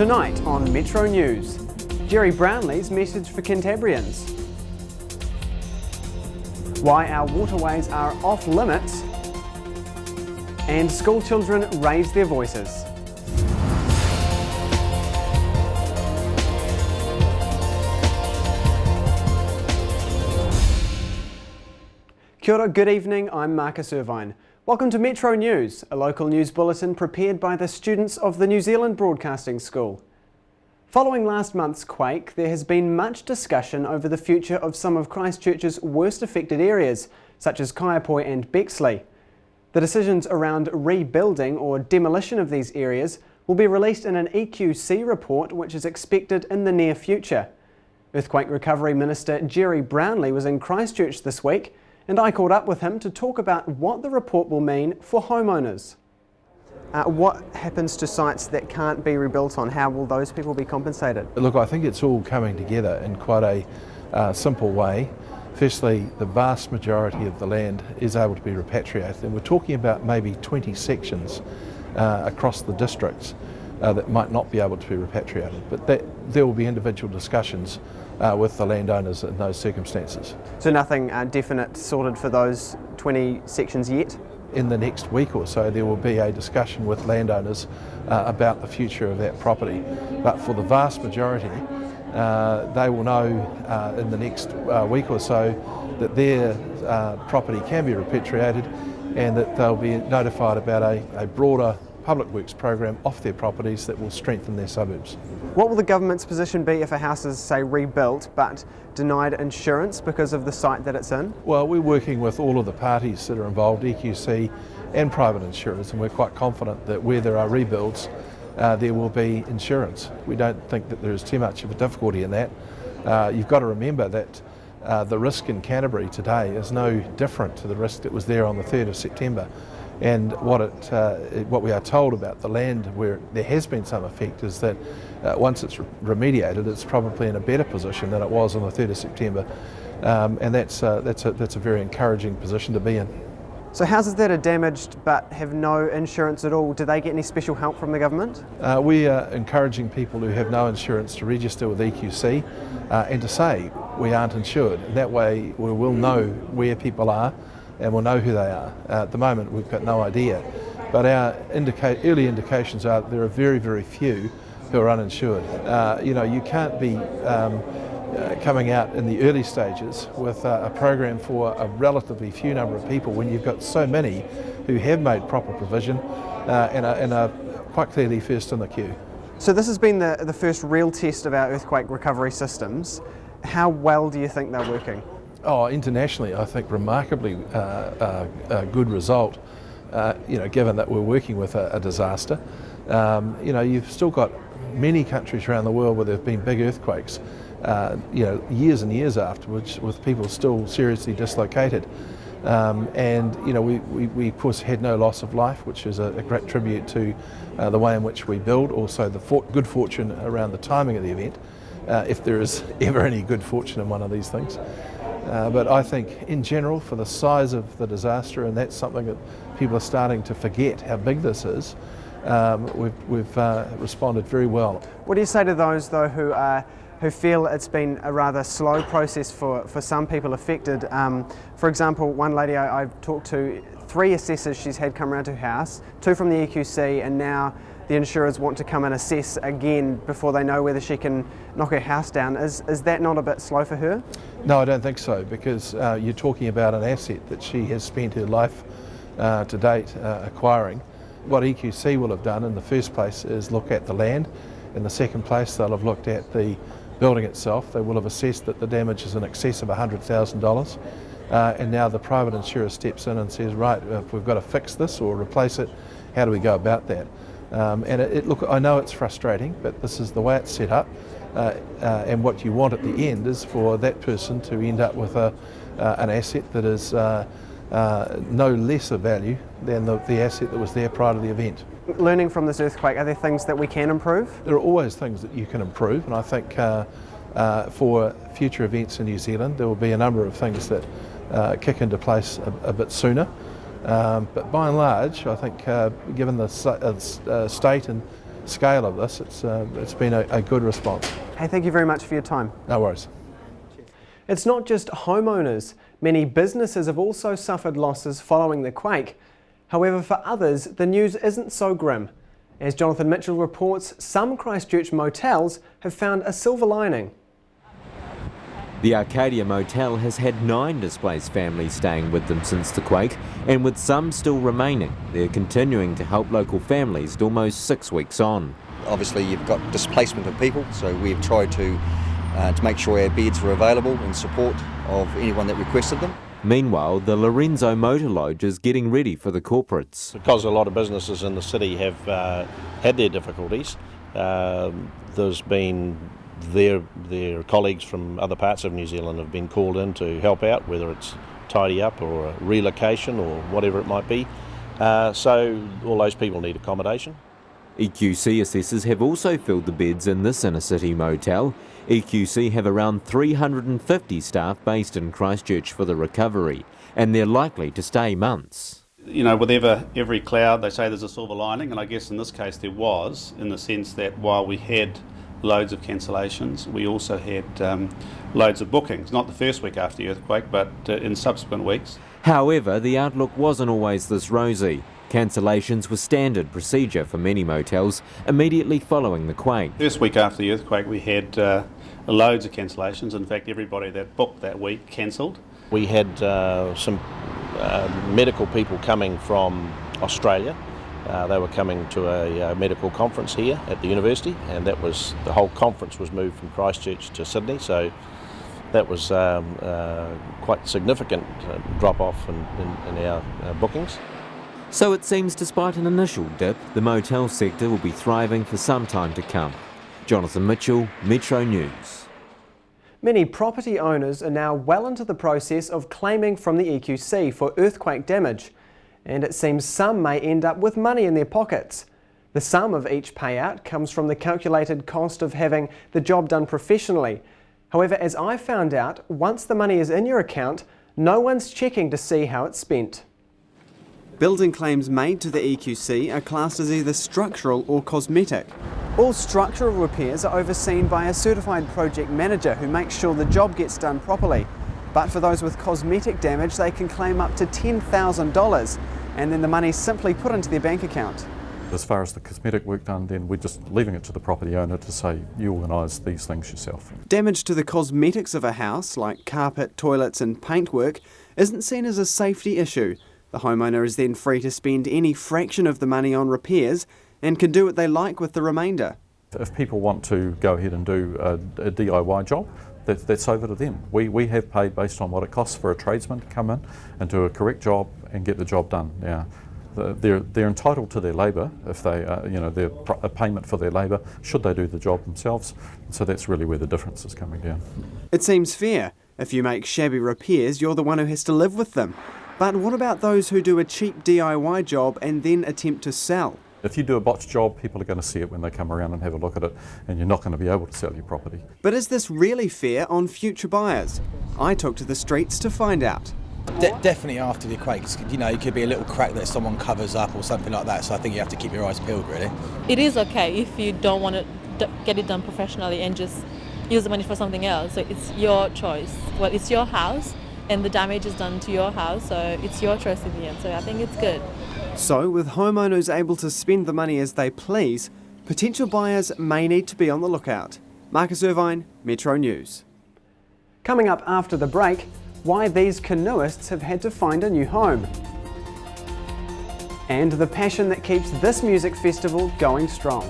Tonight on Metro News, Jerry Brownlee's message for Cantabrians, why our waterways are off limits, and school children raise their voices. Kia ora, good evening, I'm Marcus Irvine. Welcome to Metro News, a local news bulletin prepared by the students of the New Zealand Broadcasting School. Following last month's quake, there has been much discussion over the future of some of Christchurch's worst affected areas, such as Kaiapoi and Bexley. The decisions around rebuilding or demolition of these areas will be released in an EQC report which is expected in the near future. Earthquake Recovery Minister Jerry Brownlee was in Christchurch this week, and I caught up with him to talk about what the report will mean for homeowners. What happens to sites that can't be rebuilt on? How will those people be compensated? Look, I think it's all coming together in quite a simple way. Firstly, the vast majority of the land is able to be repatriated, and we're talking about maybe 20 sections across the districts that might not be able to be repatriated, but there will be individual discussions with the landowners in those circumstances. So nothing definite sorted for those 20 sections yet? In the next week or so there will be a discussion with landowners about the future of that property, but for the vast majority they will know in the next week or so that their property can be repatriated and that they'll be notified about a broader public works program off their properties that will strengthen their suburbs. What will the government's position be if a house is, say, rebuilt but denied insurance because of the site that it's in? Well, we're working with all of the parties that are involved, EQC and private insurers, and we're quite confident that where there are rebuilds there will be insurance. We don't think that there is too much of a difficulty in that. You've got to remember that the risk in Canterbury today is no different to the risk that was there on the 3rd of September. And what we are told about the land where there has been some effect is that once it's remediated, it's probably in a better position than it was on the 3rd of September, and that's a very encouraging position to be in. So houses that are damaged but have no insurance at all, do they get any special help from the government? We are encouraging people who have no insurance to register with EQC and to say we aren't insured. That way we will know where people are and we'll know who they are. At the moment we've got no idea, but our early indications are that there are very, very few who are uninsured. You can't be coming out in the early stages with a program for a relatively few number of people when you've got so many who have made proper provision and are quite clearly first in the queue. So this has been the first real test of our earthquake recovery systems. How well do you think they're working? Oh, internationally, I think remarkably a good result. Given that we're working with a disaster, you've still got many countries around the world where there have been big earthquakes. Years and years afterwards, with people still seriously dislocated, and we of course had no loss of life, which is a great tribute to the way in which we build. Also, the good fortune around the timing of the event, if there is ever any good fortune in one of these things. But I think in general, for the size of the disaster, and that's something that people are starting to forget how big this is, we've responded very well. What do you say to those though who feel it's been a rather slow process for some people affected? For example, one lady I've talked to, 3 assessors she's had come around to her house, 2 from the EQC, and now the insurers want to come and assess again before they know whether she can knock her house down. Is that not a bit slow for her? No, I don't think so, because you're talking about an asset that she has spent her life to date acquiring. What EQC will have done in the first place is look at the land. In the second place, they'll have looked at the building itself. They will have assessed that the damage is in excess of $100,000. And now the private insurer steps in and says, right, if we've got to fix this or replace it, how do we go about that? Look, I know it's frustrating, but this is the way it's set up, and what you want at the end is for that person to end up with an asset that is no lesser value than the asset that was there prior to the event. Learning from this earthquake, are there things that we can improve? There are always things that you can improve, and I think for future events in New Zealand there will be a number of things that kick into place a bit sooner. But by and large, I think given the state and scale of this, it's been a good response. Hey, thank you very much for your time. No worries. It's not just homeowners. Many businesses have also suffered losses following the quake. However, for others, the news isn't so grim. As Jonathan Mitchell reports, some Christchurch motels have found a silver lining. The Arcadia Motel has had 9 displaced families staying with them since the quake, and with some still remaining, they're continuing to help local families almost 6 weeks on. Obviously you've got displacement of people, so we've tried to make sure our beds were available in support of anyone that requested them. Meanwhile, the Lorenzo Motor Lodge is getting ready for the corporates. Because a lot of businesses in the city have had their difficulties, there's been their colleagues from other parts of New Zealand have been called in to help out, whether it's tidy up or a relocation or whatever it might be. So all those people need accommodation. EQC assessors have also filled the beds in this inner city motel. EQC have around 350 staff based in Christchurch for the recovery, and they're likely to stay months. You know, with every cloud they say there's a silver lining, and I guess in this case there was, in the sense that while we had loads of cancellations, we also had loads of bookings, not the first week after the earthquake, but in subsequent weeks. However, the outlook wasn't always this rosy. Cancellations were standard procedure for many motels immediately following the quake. First week after the earthquake we had loads of cancellations. In fact, everybody that booked that week cancelled. We had some medical people coming from Australia. They were coming to a medical conference here at the university, and the whole conference was moved from Christchurch to Sydney, so that was quite significant drop-off in our bookings. So it seems despite an initial dip, the motel sector will be thriving for some time to come. Jonathan Mitchell, Metro News. Many property owners are now well into the process of claiming from the EQC for earthquake damage, and it seems some may end up with money in their pockets. The sum of each payout comes from the calculated cost of having the job done professionally. However, as I found out, once the money is in your account, no one's checking to see how it's spent. Building claims made to the EQC are classed as either structural or cosmetic. All structural repairs are overseen by a certified project manager who makes sure the job gets done properly. But for those with cosmetic damage, they can claim up to $10,000, and then the money's simply put into their bank account. As far as the cosmetic work done, then we're just leaving it to the property owner to say, you organise these things yourself. Damage to the cosmetics of a house, like carpet, toilets and paintwork, isn't seen as a safety issue. The homeowner is then free to spend any fraction of the money on repairs and can do what they like with the remainder. If people want to go ahead and do a DIY job, that's over to them. We have paid based on what it costs for a tradesman to come in and do a correct job and get the job done. Now, they're entitled to their labour if they, a payment for their labour should they do the job themselves. So that's really where the difference is coming down. It seems fair. If you make shabby repairs, you're the one who has to live with them. But what about those who do a cheap DIY job and then attempt to sell? If you do a botched job, people are going to see it when they come around and have a look at it, and you're not going to be able to sell your property. But is this really fair on future buyers? I took to the streets to find out. Definitely after the quakes, it could be a little crack that someone covers up or something like that, so I think you have to keep your eyes peeled, really. It is okay if you don't want to get it done professionally and just use the money for something else. So it's your choice. Well, it's your house and the damage is done to your house, so it's your choice in the end. So I think it's good. So with homeowners able to spend the money as they please, potential buyers may need to be on the lookout. Marcus Irvine, Metro News. Coming up after the break, why these canoeists have had to find a new home. And the passion that keeps this music festival going strong.